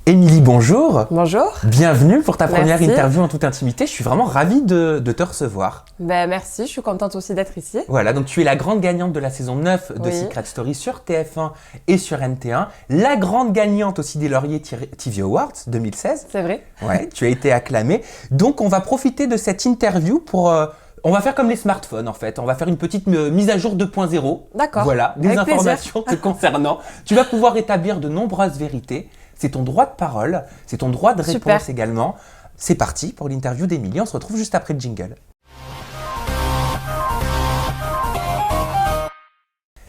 Émilie, bonjour. Bonjour. Bienvenue pour ta première Merci. interview en toute intimité. Je suis vraiment ravie de te recevoir. Merci, je suis contente aussi d'être ici. Voilà, donc tu es la grande gagnante de la saison 9 de Oui. Secret Story sur TF1 et sur NT1. La grande gagnante aussi des Lauriers TV Awards 2016. C'est vrai. Ouais, tu as été acclamée. Donc on va profiter de cette interview pour... on va faire comme les smartphones en fait. On va faire une petite mise à jour 2.0. D'accord. Voilà, des Avec plaisir. informations te concernant. Tu vas pouvoir établir de nombreuses vérités. C'est ton droit de parole, c'est ton droit de réponse Super. également. C'est parti pour l'interview d'Émilie. On se retrouve juste après le jingle.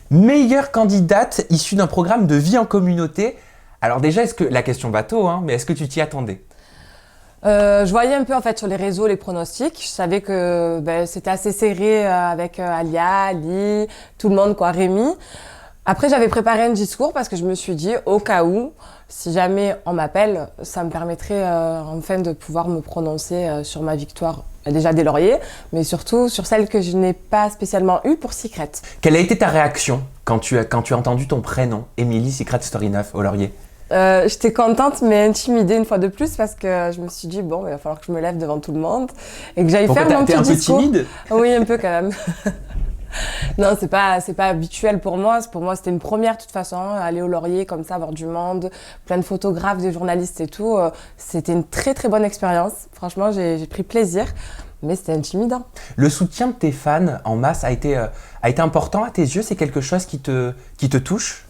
Meilleure candidate issue d'un programme de vie en communauté. Alors déjà, la question bateau, mais est-ce que tu t'y attendais ? Je voyais un peu en fait sur les réseaux les pronostics. Je savais que c'était assez serré avec Alia, Ali, tout le monde quoi, Rémi. Après j'avais préparé un discours parce que je me suis dit au cas où, si jamais on m'appelle, ça me permettrait enfin de pouvoir me prononcer sur ma victoire déjà des Lauriers, mais surtout sur celle que je n'ai pas spécialement eue pour Secret. Quelle a été ta réaction quand tu as entendu ton prénom, Émilie Secret Story 9 au Laurier ? J'étais contente mais intimidée une fois de plus parce que je me suis dit bon, il va falloir que je me lève devant tout le monde et que j'aille Pourquoi faire mon t'es petit un peu discours. timide ? Oui, un peu quand même. Non, c'est pas habituel pour moi. Pour moi, c'était une première de toute façon, aller au Laurier comme ça, voir du monde, plein de photographes, des journalistes et tout. C'était une très très bonne expérience. Franchement, j'ai pris plaisir, mais c'était intimidant. Le soutien de tes fans en masse a été important à tes yeux. C'est quelque chose qui te touche ?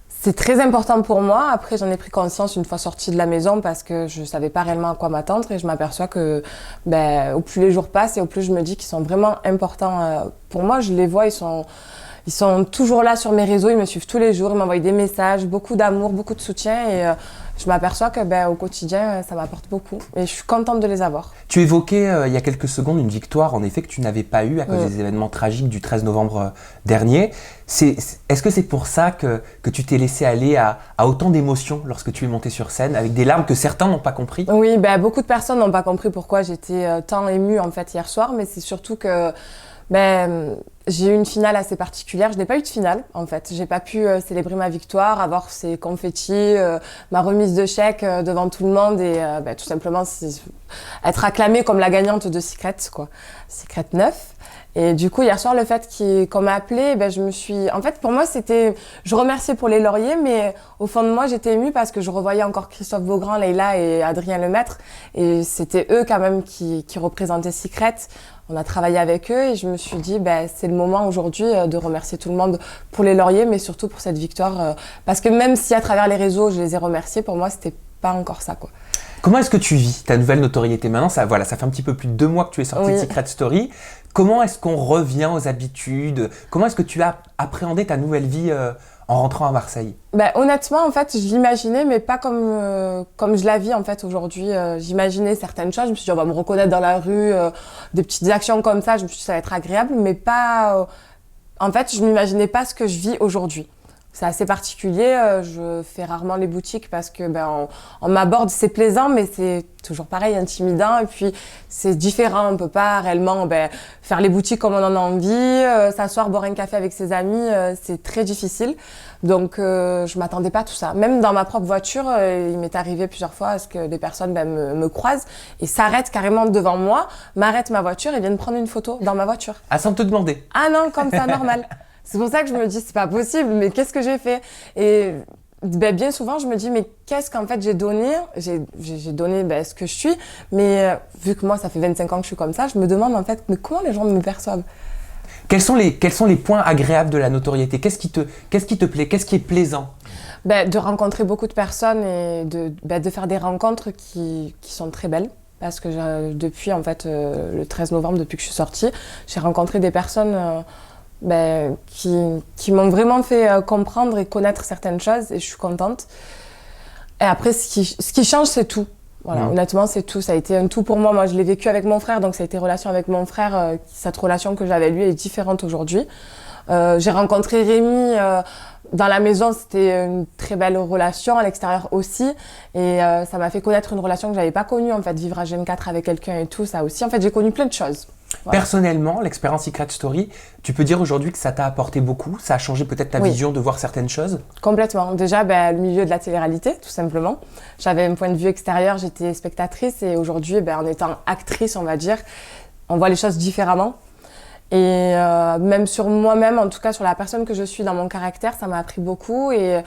C'est très important pour moi. Après, j'en ai pris conscience une fois sortie de la maison parce que je savais pas réellement à quoi m'attendre et je m'aperçois que au plus les jours passent et au plus je me dis qu'ils sont vraiment importants pour moi. Je les vois, ils sont toujours là sur mes réseaux, ils me suivent tous les jours, ils m'envoient des messages, beaucoup d'amour, beaucoup de soutien et je m'aperçois que au quotidien, ça m'apporte beaucoup et je suis contente de les avoir. Tu évoquais il y a quelques secondes une victoire en effet que tu n'avais pas eue à cause des événements tragiques du 13 novembre dernier. Est-ce que c'est pour ça que tu t'es laissé aller à autant d'émotions lorsque tu es montée sur scène avec des larmes que certains n'ont pas compris ? Oui, beaucoup de personnes n'ont pas compris pourquoi j'étais tant émue en fait hier soir, mais c'est surtout que j'ai eu une finale assez particulière. Je n'ai pas eu de finale, en fait. J'ai pas pu célébrer ma victoire, avoir ces confettis, ma remise de chèque devant tout le monde et tout simplement être acclamée comme la gagnante de Secret, quoi. Secret 9. Et du coup, hier soir, le fait qu'on m'a appelée, je me suis... En fait, pour moi, je remerciais pour les Lauriers, mais au fond de moi, j'étais émue parce que je revoyais encore Christophe Beaugrand, Leïla et Adrien Lemaître. Et c'était eux, quand même, qui représentaient Secret. On a travaillé avec eux et je me suis dit, c'est le moment aujourd'hui de remercier tout le monde pour les Lauriers, mais surtout pour cette victoire. Parce que même si à travers les réseaux, je les ai remerciés, pour moi, c'était pas encore ça, quoi. Comment est-ce que tu vis ta nouvelle notoriété maintenant ? Ça fait un petit peu plus de 2 mois que tu es sortie de Secret Story. Comment est-ce qu'on revient aux habitudes ? Comment est-ce que tu as appréhendé ta nouvelle vie en rentrant à Marseille ? Honnêtement, en fait, je l'imaginais, mais pas comme je la vis en fait aujourd'hui. J'imaginais certaines choses. Je me suis dit, on va me reconnaître dans la rue, des petites actions comme ça. Je me suis dit, ça va être agréable, mais pas. En fait, je m'imaginais pas ce que je vis aujourd'hui. C'est assez particulier. Je fais rarement les boutiques parce que on m'aborde, c'est plaisant, mais c'est toujours pareil, intimidant. Et puis c'est différent. On peut pas réellement faire les boutiques comme on en a envie, s'asseoir, boire un café avec ses amis. C'est très difficile. Donc je m'attendais pas à tout ça. Même dans ma propre voiture, il m'est arrivé plusieurs fois à ce que des personnes me croisent et s'arrêtent carrément devant moi, m'arrêtent ma voiture et viennent prendre une photo dans ma voiture. Ah, sans te demander ? Ah non, comme ça, normal. C'est pour ça que je me dis, c'est pas possible, mais qu'est-ce que j'ai fait ? Et bien souvent, je me dis, mais qu'est-ce qu'en fait j'ai donné ? J'ai donné ce que je suis, mais vu que moi, ça fait 25 ans que je suis comme ça, je me demande en fait, mais comment les gens me perçoivent ? Quels sont les points agréables de la notoriété ? Qu'est-ce qui te plaît ? Qu'est-ce qui est plaisant ? De rencontrer beaucoup de personnes et de faire des rencontres qui sont très belles. Parce que depuis en fait, le 13 novembre, depuis que je suis sortie, j'ai rencontré des personnes... qui m'ont vraiment fait comprendre et connaître certaines choses et je suis contente. Et après, ce qui change, c'est tout. Voilà, honnêtement, c'est tout. Ça a été un tout pour moi. Moi, je l'ai vécu avec mon frère, donc ça a été relation avec mon frère. Cette relation que j'avais avec lui est différente aujourd'hui. J'ai rencontré Rémi dans la maison, c'était une très belle relation, à l'extérieur aussi. Et ça m'a fait connaître une relation que j'avais pas connue, en fait, vivre à G4 avec quelqu'un et tout, ça aussi. En fait, j'ai connu plein de choses. Voilà. Personnellement, l'expérience Secret Story, tu peux dire aujourd'hui que ça t'a apporté beaucoup, ça a changé peut-être ta vision de voir certaines choses? Complètement. Déjà, le milieu de la télé-réalité, tout simplement. J'avais un point de vue extérieur, j'étais spectatrice et aujourd'hui, en étant actrice, on va dire, on voit les choses différemment. Et même sur moi-même, en tout cas sur la personne que je suis dans mon caractère, ça m'a appris beaucoup et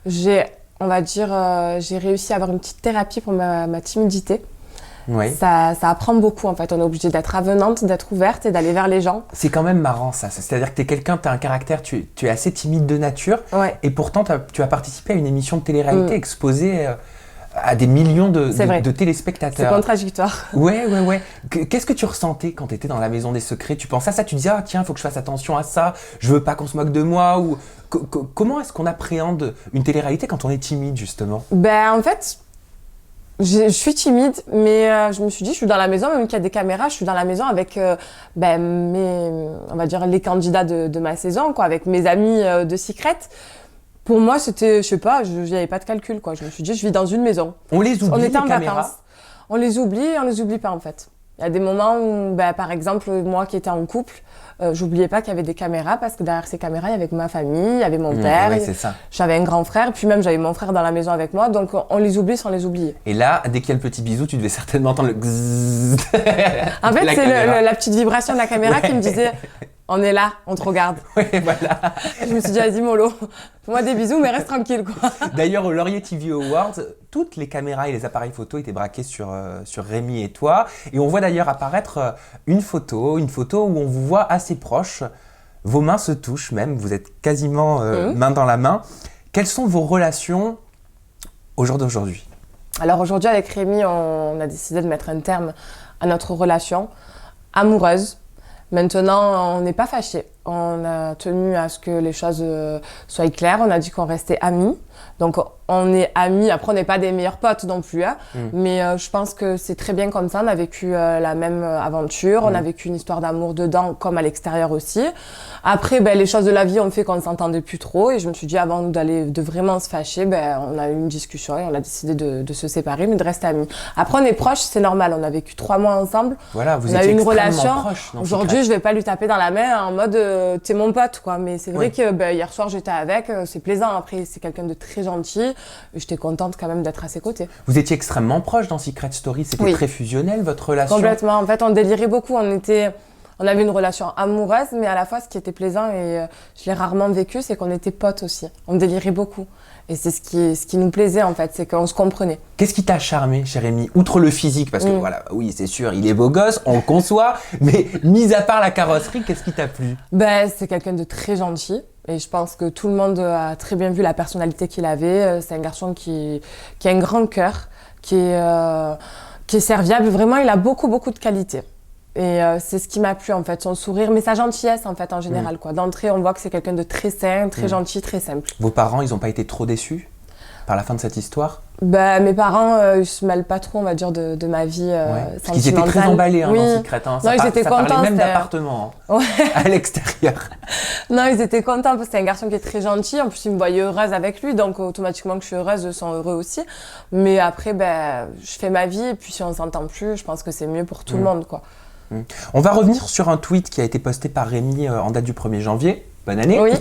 j'ai réussi à avoir une petite thérapie pour ma timidité. Oui. Ça apprend beaucoup en fait, on est obligé d'être avenante, d'être ouverte et d'aller vers les gens. C'est quand même marrant ça, c'est-à-dire que tu as un caractère, tu es assez timide de nature et pourtant tu as participé à une émission de télé-réalité exposée à des millions de téléspectateurs. C'est contradictoire. Ouais. Qu'est-ce que tu ressentais quand tu étais dans la maison des secrets? Tu pensais à ça, tu disais tiens, il faut que je fasse attention à ça, je veux pas qu'on se moque de moi ou comment est-ce qu'on appréhende une télé-réalité quand on est timide justement? En fait, je suis timide, mais je me suis dit, je suis dans la maison, même qu'il y a des caméras, je suis dans la maison avec on va dire les candidats de ma saison, quoi, avec mes amis de Secret. Pour moi, c'était, je sais pas, j'y avais pas de calcul, quoi. Je me suis dit, je vis dans une maison. On les oublie, on était en caméras. vacances. On les oublie pas, en fait. Il y a des moments où, par exemple, moi qui étais en couple, j'oubliais pas qu'il y avait des caméras parce que derrière ces caméras, il y avait ma famille, il y avait mon père, oui, c'est ça. J'avais un grand frère, puis même j'avais mon frère dans la maison avec moi, donc on les oublie sans les oublier. Et là, dès qu'il y a le petit bisou, tu devais certainement entendre le gzzz. En fait, c'est la petite vibration de la caméra qui me disait on est là, on te regarde. Oui, voilà. Je me suis dit, vas-y, mollo, fais-moi des bisous, mais reste tranquille, quoi. D'ailleurs, au Laurier TV Awards, toutes les caméras et les appareils photo étaient braqués sur Rémi et toi. Et on voit d'ailleurs apparaître une photo où on vous voit assez proche. Vos mains se touchent même, vous êtes quasiment main dans la main. Quelles sont vos relations au jour d'aujourd'hui? Alors aujourd'hui, avec Rémi, on a décidé de mettre un terme à notre relation amoureuse. Maintenant, on n'est pas fâchés. On a tenu à ce que les choses soient claires. On a dit qu'on restait amis. Donc, on est amis. Après, on n'est pas des meilleurs potes non plus. Hein. Mais je pense que c'est très bien comme ça. On a vécu la même aventure. On a vécu une histoire d'amour dedans comme à l'extérieur aussi. Après, les choses de la vie ont fait qu'on ne s'entendait plus trop. Et je me suis dit, avant de vraiment se fâcher, on a eu une discussion et on a décidé de se séparer, mais de rester amis. Après, on est proches, c'est normal. On a vécu 3 mois ensemble. Voilà, vous on a eu une relation. Proches, aujourd'hui, je vais pas lui taper dans la main en mode t'es mon pote, quoi. Mais c'est vrai que hier soir, j'étais avec. C'est plaisant. Après, c'est quelqu'un de très gentil. J'étais contente quand même d'être à ses côtés. Vous étiez extrêmement proches dans Secret Story. C'était très fusionnel, votre relation? Complètement. En fait, on délirait beaucoup. On avait une relation amoureuse, mais à la fois, ce qui était plaisant, et je l'ai rarement vécu, c'est qu'on était potes aussi. On délirait beaucoup. Et c'est ce qui nous plaisait, en fait, c'est qu'on se comprenait. Qu'est-ce qui t'a charmé chez Rémi? Outre le physique, parce que voilà, oui, c'est sûr, il est beau gosse, on le conçoit, mais mis à part la carrosserie, qu'est-ce qui t'a plu? C'est quelqu'un de très gentil. Et je pense que tout le monde a très bien vu la personnalité qu'il avait. C'est un garçon qui a un grand cœur, qui est serviable. Vraiment, il a beaucoup, beaucoup de qualités. Et c'est ce qui m'a plu, en fait, son sourire, mais sa gentillesse, en fait, en général, quoi. D'entrée, on voit que c'est quelqu'un de très sain, très gentil, très simple. Vos parents, ils n'ont pas été trop déçus par la fin de cette histoire? Mes parents, ils se mêlent pas trop, on va dire, de ma vie sentimentale. Parce qu'ils étaient très emballés dans Secret. Non, ils étaient contents. Parlait même d'appartement à l'extérieur. Non, ils étaient contents parce que c'est un garçon qui est très gentil. En plus, ils me voyaient heureuse avec lui, donc automatiquement que je suis heureuse, eux sont heureux aussi. Mais après, je fais ma vie et puis si on s'entend plus, je pense que c'est mieux pour tout le monde, quoi. On va revenir sur un tweet qui a été posté par Rémi en date du 1er janvier. Bonne année. Oui,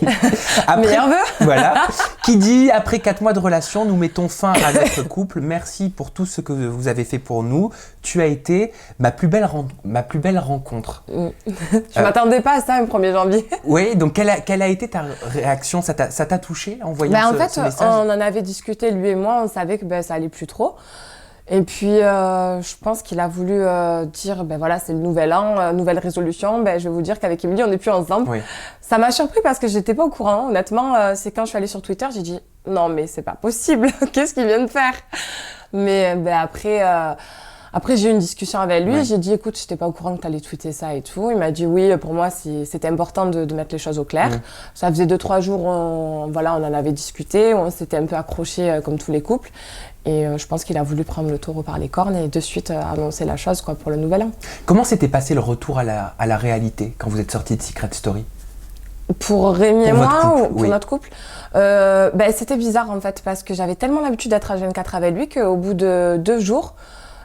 meilleurs vœux. Voilà, qui dit « Après 4 mois de relation, nous mettons fin à notre couple. Merci pour tout ce que vous avez fait pour nous. Tu as été ma plus belle rencontre. » Je m'attendais pas à ça le 1er janvier. Oui, donc quelle a été ta réaction? Ça t'a touché en voyant ce message? On en avait discuté, lui et moi. On savait que ça allait plus trop. Et puis, je pense qu'il a voulu dire, voilà, c'est le nouvel an, nouvelle résolution. Je vais vous dire qu'avec Émilie, on n'est plus ensemble. Oui. Ça m'a surpris parce que j'étais pas au courant. Honnêtement, c'est quand je suis allée sur Twitter, j'ai dit, non, mais c'est pas possible. Qu'est-ce qu'il vient de faire? Mais après, j'ai eu une discussion avec lui. J'ai dit, écoute, j'étais pas au courant que tu allais tweeter ça et tout. Il m'a dit, oui, pour moi, c'était important de mettre les choses au clair. Ça faisait 2-3 jours, on en avait discuté. On s'était un peu accrochés comme tous les couples. Et je pense qu'il a voulu prendre le taureau par les cornes et de suite annoncer la chose pour le nouvel an. Comment s'était passé le retour à la réalité quand vous êtes sortis de Secret Story? Pour Rémi et moi ou pour notre couple? C'était bizarre en fait parce que j'avais tellement l'habitude d'être à H24 avec lui qu'au bout de 2 jours,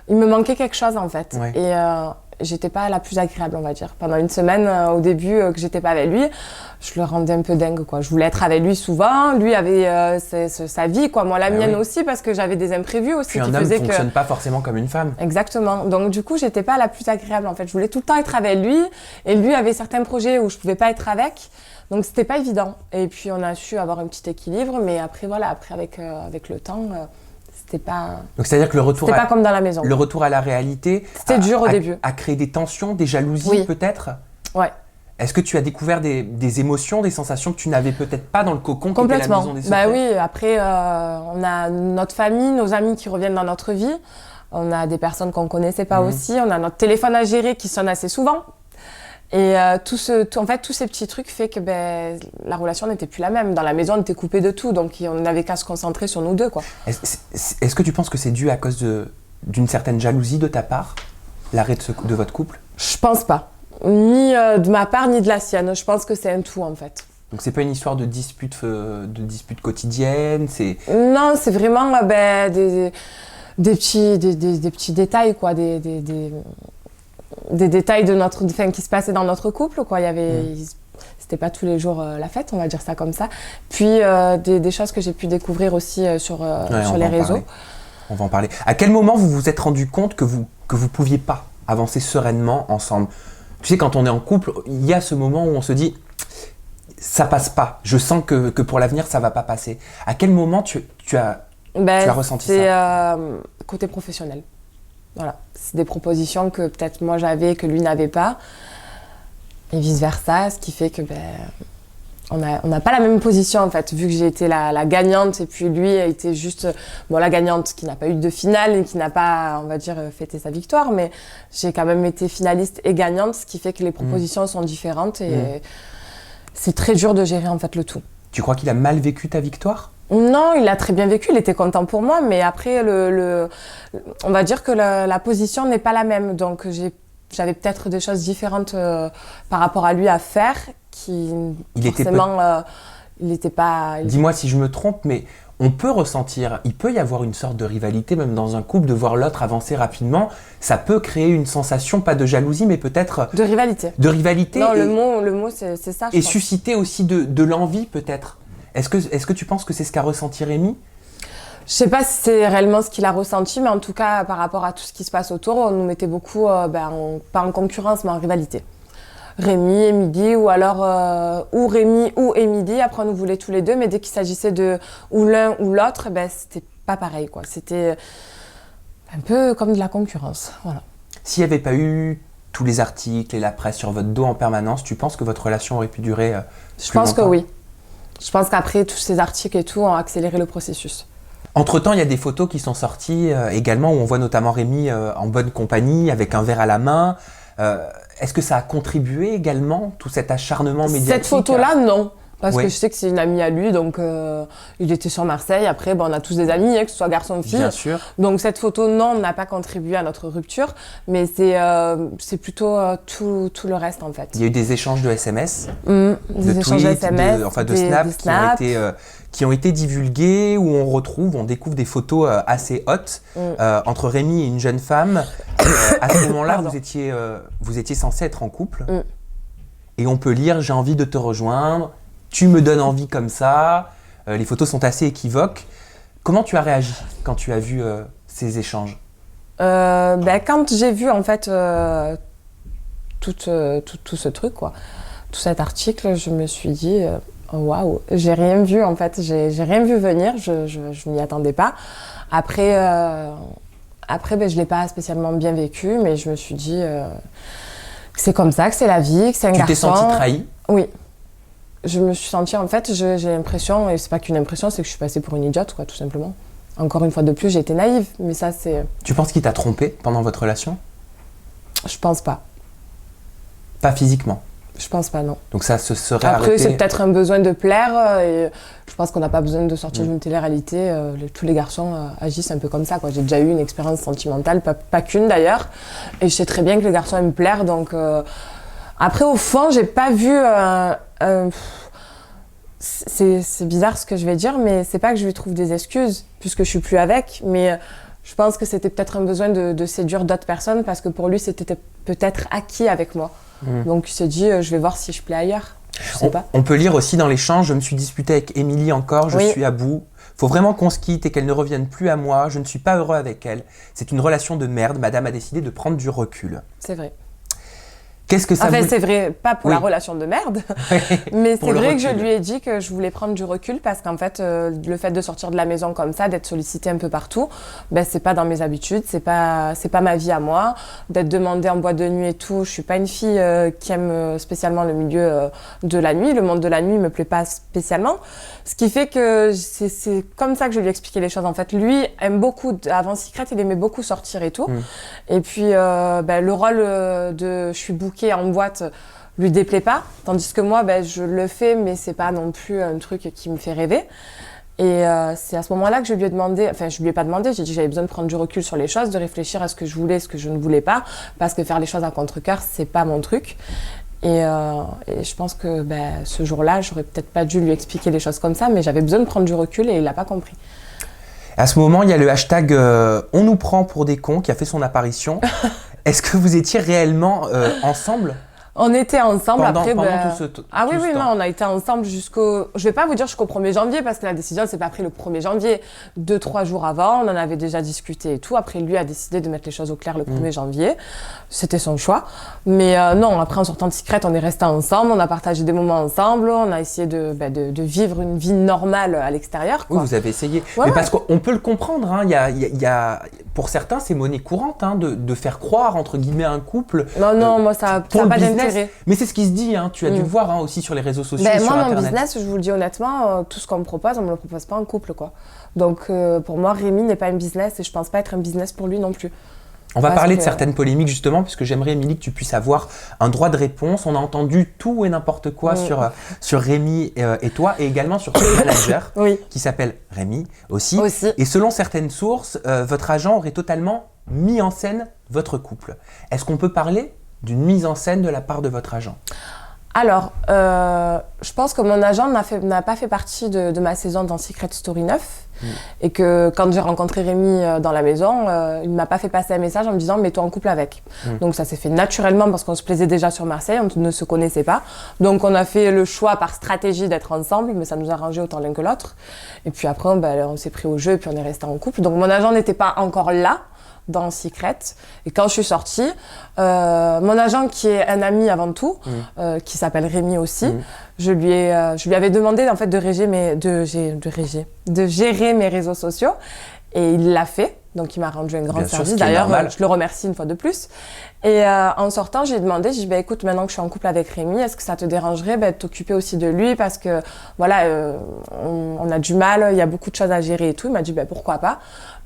il me manquait quelque chose en fait. Et j'étais pas la plus agréable, on va dire. Pendant une semaine, au début, que j'étais pas avec lui, je le rendais un peu dingue, quoi. Je voulais être avec lui souvent. Lui avait sa vie, quoi. Moi, la mienne aussi, parce que j'avais des imprévus aussi. Puis un homme ne fonctionne pas forcément comme une femme. Exactement. Donc, du coup, j'étais pas la plus agréable, en fait. Je voulais tout le temps être avec lui. Et lui avait certains projets où je pouvais pas être avec. Donc, c'était pas évident. Et puis, on a su avoir un petit équilibre. Mais après, voilà, avec le temps, c'était pas... Donc, c'est-à-dire que c'était pas comme dans la maison. Le retour à la réalité... C'était dur au début. A créé des tensions, des jalousies, peut-être? Ouais. Est-ce que tu as découvert des émotions, des sensations que tu n'avais peut-être pas dans le cocon qui était la maison des secrets? Bah oui, après, on a notre famille, nos amis qui reviennent dans notre vie. On a des personnes qu'on ne connaissait pas aussi. On a notre téléphone à gérer qui sonne assez souvent. Et en fait, tous ces petits trucs fait que la relation n'était plus la même. Dans la maison, on était coupés de tout. Donc, on n'avait qu'à se concentrer sur nous deux, quoi. Est-ce que tu penses que c'est dû à cause d'une certaine jalousie de ta part, l'arrêt de votre couple? Je pense pas. Ni de ma part, ni de la sienne. Je pense que c'est un tout, en fait. Donc, c'est pas une histoire de dispute quotidienne, c'est... Non, c'est vraiment des petits détails, quoi. Des détails qui se passaient dans notre couple, quoi. C'était pas tous les jours la fête, on va dire ça comme ça. Puis, des choses que j'ai pu découvrir aussi sur les réseaux. On va en parler. À quel moment vous vous êtes rendu compte que vous pouviez pas avancer sereinement ensemble? Tu sais, quand on est en couple, il y a ce moment où on se dit ça passe pas. Je sens que pour l'avenir, ça va pas passer. À quel moment tu as ressenti ça? C'est côté professionnel. Voilà. C'est des propositions que peut-être moi j'avais, que lui n'avait pas. Et vice-versa, ce qui fait que on n'a pas la même position en fait, vu que j'ai été la gagnante et puis lui a été juste la gagnante qui n'a pas eu de finale et qui n'a pas, on va dire, fêté sa victoire, mais j'ai quand même été finaliste et gagnante, ce qui fait que les propositions sont différentes et c'est très dur de gérer en fait le tout. Tu crois qu'il a mal vécu ta victoire? Non, il l'a très bien vécu, il était content pour moi, mais après on va dire que la position n'est pas la même, donc j'avais peut-être des choses différentes par rapport à lui à faire. Il n'était pas... Dis-moi si je me trompe, mais on peut ressentir, il peut y avoir une sorte de rivalité, même dans un couple, de voir l'autre avancer rapidement. Ça peut créer une sensation, pas de jalousie, mais peut-être... De rivalité. De rivalité. Non, le mot c'est ça, je Et pense. susciter aussi de l'envie, peut-être. Est-ce que tu penses que c'est ce qu'a ressenti Rémi? Je sais pas si c'est réellement ce qu'il a ressenti, mais en tout cas, par rapport à tout ce qui se passe autour, on nous mettait beaucoup, pas en concurrence, mais en rivalité. Rémi, Émilie, ou alors ou Rémi ou Émilie. Après, on nous voulait tous les deux, mais dès qu'il s'agissait de ou l'un ou l'autre, c'était pas pareil, quoi. C'était un peu comme de la concurrence, voilà. S'il n'y avait pas eu tous les articles et la presse sur votre dos en permanence, tu penses que votre relation aurait pu durer Je pense que oui. Je pense qu'après, tous ces articles et tout ont accéléré le processus. Entre-temps, il y a des photos qui sont sorties également où on voit notamment Rémi en bonne compagnie, avec un verre à la main. Est-ce que ça a contribué également, tout cet acharnement médiatique? Cette photo-là, non. Parce que je sais que c'est une amie à lui, donc il était sur Marseille. Après, on a tous des amis, que ce soit garçon ou fille. Bien sûr. Donc cette photo, non, n'a pas contribué à notre rupture, mais c'est plutôt tout le reste en fait. Il y a eu des échanges de SMS, des échanges de SMS, de Snap. Qui ont été divulgués, où on découvre des photos assez hautes entre Rémi et une jeune femme. À ce moment-là, vous étiez censés être en couple. Et on peut lire « J'ai envie de te rejoindre »,« Tu me donnes envie comme ça ». Les photos sont assez équivoques. Comment tu as réagi quand tu as vu ces échanges? Quand j'ai vu en fait tout ce truc, quoi, tout cet article, je me suis dit waouh, j'ai rien vu en fait, j'ai rien vu venir, je m'y attendais pas. Après, je l'ai pas spécialement bien vécu, mais je me suis dit que c'est comme ça, que c'est la vie, que c'est un garçon. Tu t'es sentie trahie? Oui. Je me suis sentie, en fait, j'ai l'impression, et c'est pas qu'une impression, c'est que je suis passée pour une idiote, quoi, tout simplement. Encore une fois de plus, j'ai été naïve, mais ça, c'est... Tu penses qu'il t'a trompée pendant votre relation? Je pense pas. Pas physiquement? Je pense pas, non. Donc ça se serait Après, arrêté... c'est peut-être un besoin de plaire, et je pense qu'on n'a pas besoin de sortir d'une télé-réalité. Tous les garçons agissent un peu comme ça, quoi. J'ai déjà eu une expérience sentimentale, pas qu'une d'ailleurs, et je sais très bien que les garçons aiment plaire, donc... Après, au fond, j'ai pas vu... C'est bizarre ce que je vais dire, mais c'est pas que je lui trouve des excuses, puisque je suis plus avec, mais Je pense que c'était peut-être un besoin de séduire d'autres personnes parce que pour lui, c'était peut-être acquis avec moi. Donc il s'est dit, je vais voir si je plais ailleurs. Je sais pas. On peut lire aussi dans l'échange, je me suis disputée avec Émilie encore, je Oui. suis à bout. Faut vraiment qu'on se quitte et qu'elle ne revienne plus à moi. Je ne suis pas heureux avec elle. C'est une relation de merde. Madame a décidé de prendre du recul. C'est vrai. Qu'est-ce que ça Enfin, vous... c'est vrai, pas pour Oui. la relation de merde, mais Pour c'est le vrai que je recul. lui ai dit que je voulais prendre du recul parce qu'en fait, le fait de sortir de la maison comme ça, d'être sollicitée un peu partout, ben c'est pas dans mes habitudes, c'est pas ma vie à moi, d'être demandée en boîte de nuit et tout. Je suis pas une fille qui aime spécialement le milieu de la nuit. Le monde de la nuit me plaît pas spécialement, ce qui fait que c'est comme ça que je lui ai expliqué les choses. En fait, lui aime beaucoup avant Secret, il aimait beaucoup sortir et tout, et puis le rôle de je suis bookée en boîte lui déplaît pas, tandis que moi je le fais mais c'est pas non plus un truc qui me fait rêver. Et c'est à ce moment-là que je lui ai demandé, enfin je lui ai pas demandé, j'ai dit que j'avais besoin de prendre du recul sur les choses, de réfléchir à ce que je voulais, ce que je ne voulais pas, parce que faire les choses à contre-cœur c'est pas mon truc. Et je pense que ce jour-là j'aurais peut-être pas dû lui expliquer les choses comme ça, mais j'avais besoin de prendre du recul et il l'a pas compris. À ce moment, il y a le hashtag On nous prend pour des cons qui a fait son apparition. Est-ce que vous étiez réellement ensemble On était ensemble pendant après. tout ce temps? Ah oui, non, on a été ensemble jusqu'au. Je vais pas vous dire jusqu'au 1er janvier parce que la décision, elle s'est pas prise le 1er janvier. 2-3 jours avant, on en avait déjà discuté et tout. Après, lui a décidé de mettre les choses au clair le 1er janvier. C'était son choix. Mais non, après, en sortant de Secret, on est restés ensemble. On a partagé des moments ensemble. On a essayé de vivre une vie normale à l'extérieur, quoi. Oui, vous avez essayé. Ouais, mais parce qu'on peut le comprendre. Hein. Il y a, pour certains, c'est monnaie courante de faire croire, entre guillemets, à un couple. Non, moi, ça n'a pour le pas business. d'intérêt. Mais c'est ce qui se dit, hein. Tu as dû le voir aussi sur les réseaux sociaux, sur moi, Internet. mon business, je vous le dis honnêtement, tout ce qu'on me propose, on me le propose pas en couple, quoi. Donc, pour moi, Rémi n'est pas un business et je pense pas être un business pour lui non plus. On va parler de certaines polémiques justement, puisque j'aimerais, Émilie, que tu puisses avoir un droit de réponse. On a entendu tout et n'importe quoi sur Rémi et toi, et également sur ton manager, qui s'appelle Rémi aussi. Et selon certaines sources, votre agent aurait totalement mis en scène votre couple. Est-ce qu'on peut parler d'une mise en scène de la part de votre agent ? Alors, je pense que mon agent n'a pas fait partie de ma saison dans Secret Story 9 et que quand j'ai rencontré Rémi dans la maison, il ne m'a pas fait passer un message en me disant « mets-toi en couple avec ». Donc ça s'est fait naturellement parce qu'on se plaisait déjà sur Marseille, on ne se connaissait pas. Donc on a fait le choix par stratégie d'être ensemble, mais ça nous a arrangé autant l'un que l'autre. Et puis après, on s'est pris au jeu et puis on est resté en couple. Donc mon agent n'était pas encore là dans Secret. Et quand je suis sortie, mon agent qui est un ami avant tout, qui s'appelle Rémi aussi, je lui avais demandé en fait de gérer mes réseaux sociaux et il l'a fait. Donc il m'a rendu un grand service. D'ailleurs, je le remercie une fois de plus. Et en sortant, j'ai demandé, j'ai dit écoute, maintenant que je suis en couple avec Rémi, est-ce que ça te dérangerait de t'occuper aussi de lui parce que voilà, on a du mal, il y a beaucoup de choses à gérer et tout. Il m'a dit pourquoi pas.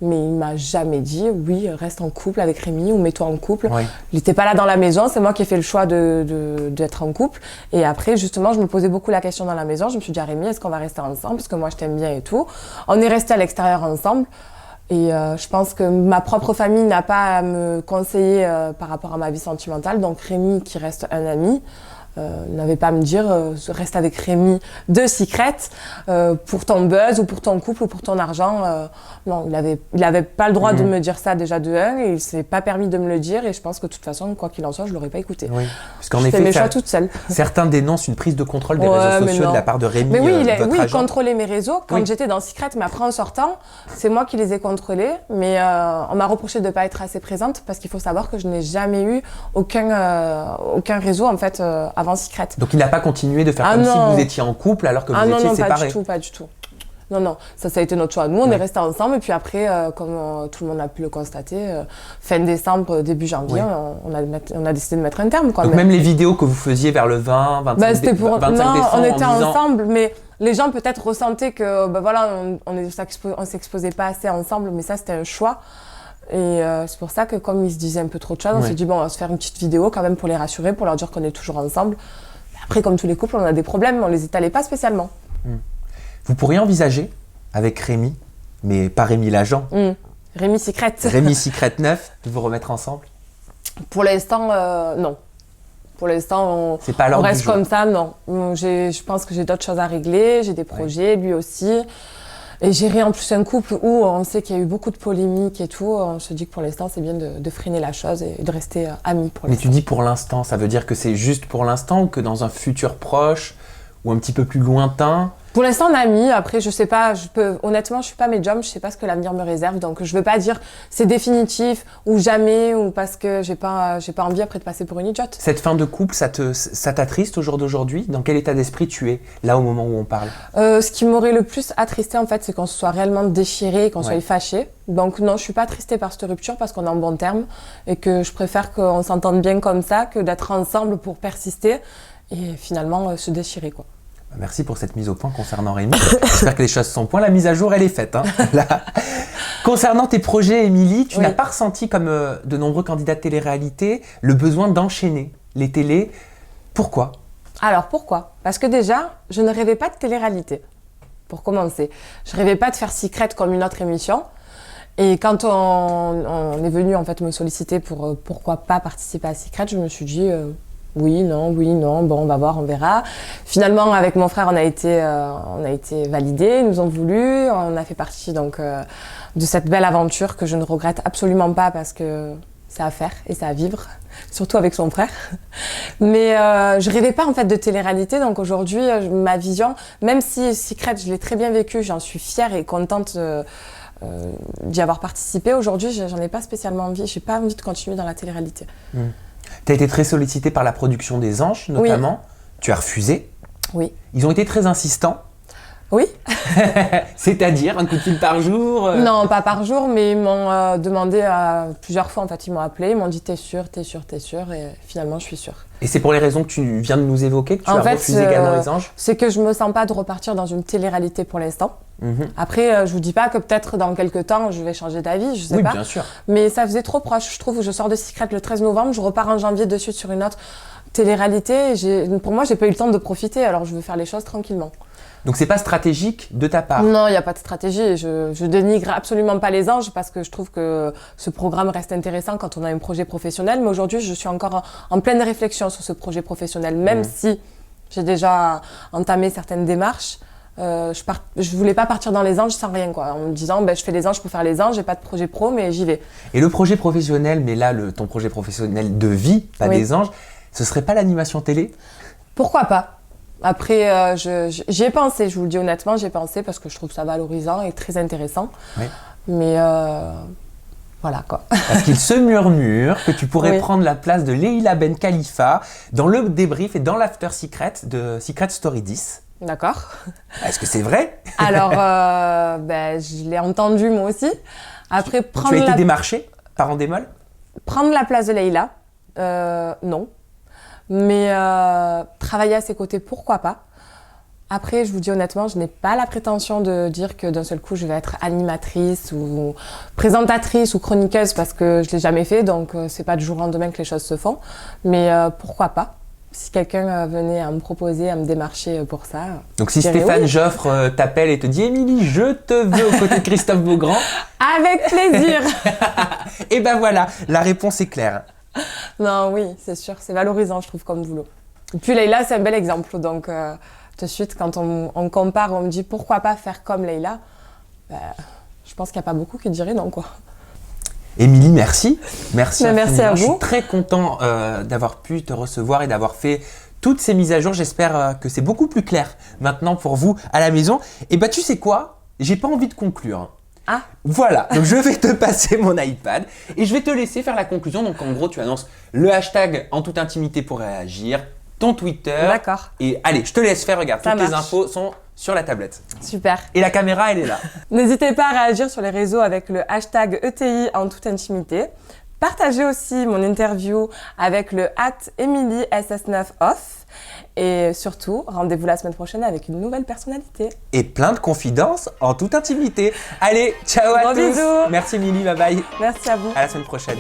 Mais il m'a jamais dit oui, reste en couple avec Rémi ou mets-toi en couple. Il n'était pas là dans la maison, c'est moi qui ai fait le choix d'être en couple. Et après, justement, je me posais beaucoup la question dans la maison. Je me suis dit à Rémi, est-ce qu'on va rester ensemble parce que moi je t'aime bien et tout. On est restés à l'extérieur ensemble. Et je pense que ma propre famille n'a pas à me conseiller par rapport à ma vie sentimentale. Donc Rémi, qui reste un ami, n'avait pas à me dire reste avec Rémi de Secret pour ton buzz ou pour ton couple ou pour ton argent. Non, il avait pas le droit de me dire ça déjà de un et il s'est pas permis de me le dire et je pense que de toute façon, quoi qu'il en soit, je l'aurais pas écouté. Oui, parce qu'en effet, effet, mes choix toute seule. Certains dénoncent une prise de contrôle des réseaux sociaux de la part de Rémi. Mais oui, votre agent. il contrôlait mes réseaux quand j'étais dans Secret, mais après en sortant, c'est moi qui les ai contrôlés. Mais on m'a reproché de pas être assez présente parce qu'il faut savoir que je n'ai jamais eu aucun réseau en fait avant Secret. Donc il n'a pas continué de faire comme si vous étiez en couple alors que vous étiez séparés. Non, pas du tout. Non, ça a été notre choix. Nous, on est restés ensemble et puis après, comme tout le monde a pu le constater, fin décembre, début janvier, on a décidé de mettre un terme. Donc même les vidéos que vous faisiez vers le 20, 25 décembre, on était ensemble, mais les gens peut-être ressentaient que, on s'exposait pas assez ensemble, mais ça, c'était un choix. Et c'est pour ça que comme ils se disaient un peu trop de choses, on s'est dit on va se faire une petite vidéo quand même pour les rassurer, pour leur dire qu'on est toujours ensemble. Après, comme tous les couples, on a des problèmes, mais on les étalait pas spécialement. Vous pourriez envisager avec Rémi, mais pas Rémi l'agent, Rémi Secret. Rémi Secret 9, de vous remettre ensemble? Pour l'instant, non. Pour l'instant, on reste comme ça, non. Je pense que j'ai d'autres choses à régler, j'ai des projets, lui aussi. Et gérer en plus un couple où on sait qu'il y a eu beaucoup de polémiques et tout, on se dit que pour l'instant c'est bien de freiner la chose et de rester amis pour Mais l'instant. tu dis pour l'instant, ça veut dire que c'est juste pour l'instant ou que dans un futur proche ou un petit peu plus lointain? Pour l'instant, on a mis. Après, je sais pas. Honnêtement, je suis pas médium. Je sais pas ce que l'avenir me réserve. Donc, je veux pas dire c'est définitif ou jamais ou parce que j'ai pas envie après de passer pour une idiote. Cette fin de couple, ça t'attriste au jour d'aujourd'hui? Dans quel état d'esprit tu es là au moment où on parle? Ce qui m'aurait le plus attristé en fait, c'est qu'on se soit réellement déchiré, qu'on soit fâché. Donc non, je suis pas attristée par cette rupture parce qu'on est en bon terme et que je préfère qu'on s'entende bien comme ça que d'être ensemble pour persister et finalement se déchirer quoi. Merci pour cette mise au point concernant Rémi. J'espère que les choses sont au point. La mise à jour, elle est faite. Hein. Là. Concernant tes projets, Émilie, tu n'as pas ressenti, comme de nombreux candidats de télé-réalité, le besoin d'enchaîner les télés. Pourquoi? Alors pourquoi? Parce que déjà, je ne rêvais pas de télé-réalité, pour commencer. Je rêvais pas de faire Secret comme une autre émission. Et quand on est venu en fait me solliciter pour pourquoi pas participer à Secret, je me suis dit... oui, non, bon, on va voir, on verra. Finalement, avec mon frère, on a été validés, ils nous ont voulu, on a fait partie donc de cette belle aventure que je ne regrette absolument pas parce que c'est à faire et c'est à vivre, surtout avec son frère. Mais je rêvais pas en fait de télé-réalité, donc aujourd'hui, ma vision, même si Secret, je l'ai très bien vécu, j'en suis fière et contente d'y avoir participé. Aujourd'hui, j'en ai pas spécialement envie, j'ai pas envie de continuer dans la télé-réalité. Tu as été très sollicité par la production des Anges, notamment. Oui. Tu as refusé. Oui. Ils ont été très insistants. Oui. C'est-à-dire un coup de fil par jour Non, pas par jour, mais ils m'ont demandé plusieurs fois. En fait, ils m'ont appelé, ils m'ont dit t'es sûre, et finalement, je suis sûre. Et c'est pour les raisons que tu viens de nous évoquer que tu as refusé également les Anges? C'est que je me sens pas de repartir dans une télé-réalité pour l'instant. Après, je vous dis pas que peut-être dans quelques temps, je vais changer d'avis, je sais pas. Oui, bien sûr. Mais ça faisait trop proche. Je trouve que je sors de Secret le 13 novembre, je repars en janvier de suite sur une autre télé-réalité. Pour moi, j'ai pas eu le temps de profiter, alors je veux faire les choses tranquillement. Donc c'est pas stratégique de ta part? Non, il n'y a pas de stratégie. Je dénigre absolument pas les Anges parce que je trouve que ce programme reste intéressant quand on a un projet professionnel. Mais aujourd'hui, je suis encore en pleine réflexion sur ce projet professionnel, même si j'ai déjà entamé certaines démarches. Je voulais pas partir dans les Anges sans rien, quoi, en me disant je fais les Anges pour faire les Anges, j'ai pas de projet pro, mais j'y vais. Et le projet professionnel, mais là, ton projet professionnel de vie, pas des Anges, ce serait pas l'animation télé? Pourquoi pas? Après, j'y ai pensé, je vous le dis honnêtement, j'y ai pensé parce que je trouve ça valorisant et très intéressant. Oui. Mais voilà quoi. Parce qu'il se murmure que tu pourrais prendre la place de Leïla Ben Khalifa dans le débrief et dans l'after Secret de Secret Story 10. D'accord. Est-ce que c'est vrai? Alors, je l'ai entendu moi aussi. Après, tu as été démarché par Endemol? Prendre la place de Leïla, non. Mais travailler à ses côtés, pourquoi pas. Après, je vous dis honnêtement, je n'ai pas la prétention de dire que d'un seul coup, je vais être animatrice ou présentatrice ou chroniqueuse parce que je ne l'ai jamais fait, donc c'est pas du jour au lendemain que les choses se font. Mais pourquoi pas? Si quelqu'un venait à me proposer, à me démarcher pour ça. Donc si Stéphane Joffre t'appelle et te dit « Émilie, je te veux aux côtés de Christophe Beaugrand », avec plaisir. Et ben voilà, la réponse est claire. Non, oui, c'est sûr, c'est valorisant, je trouve, comme boulot. Et puis Leïla, c'est un bel exemple. Donc, de suite, quand on compare, on me dit pourquoi pas faire comme Leïla, je pense qu'il n'y a pas beaucoup qui diraient non, quoi. Émilie, merci. Merci à vous. Je suis très content d'avoir pu te recevoir et d'avoir fait toutes ces mises à jour. J'espère que c'est beaucoup plus clair maintenant pour vous à la maison. Et tu sais quoi? J'ai pas envie de conclure. Ah. Voilà, donc je vais te passer mon iPad et je vais te laisser faire la conclusion. Donc en gros, tu annonces le hashtag en toute intimité pour réagir, ton Twitter. D'accord. Et allez, je te laisse faire, regarde, toutes les infos sont sur la tablette. Super. Et la caméra, elle est là. N'hésitez pas à réagir sur les réseaux avec le hashtag ETI en toute intimité. Partagez aussi mon interview avec le @EmilieSS9off. Et surtout, rendez-vous la semaine prochaine avec une nouvelle personnalité. Et plein de confidences en toute intimité. Allez, ciao à tous. Bisous. Merci Émilie, bye bye. Merci à vous. À la semaine prochaine.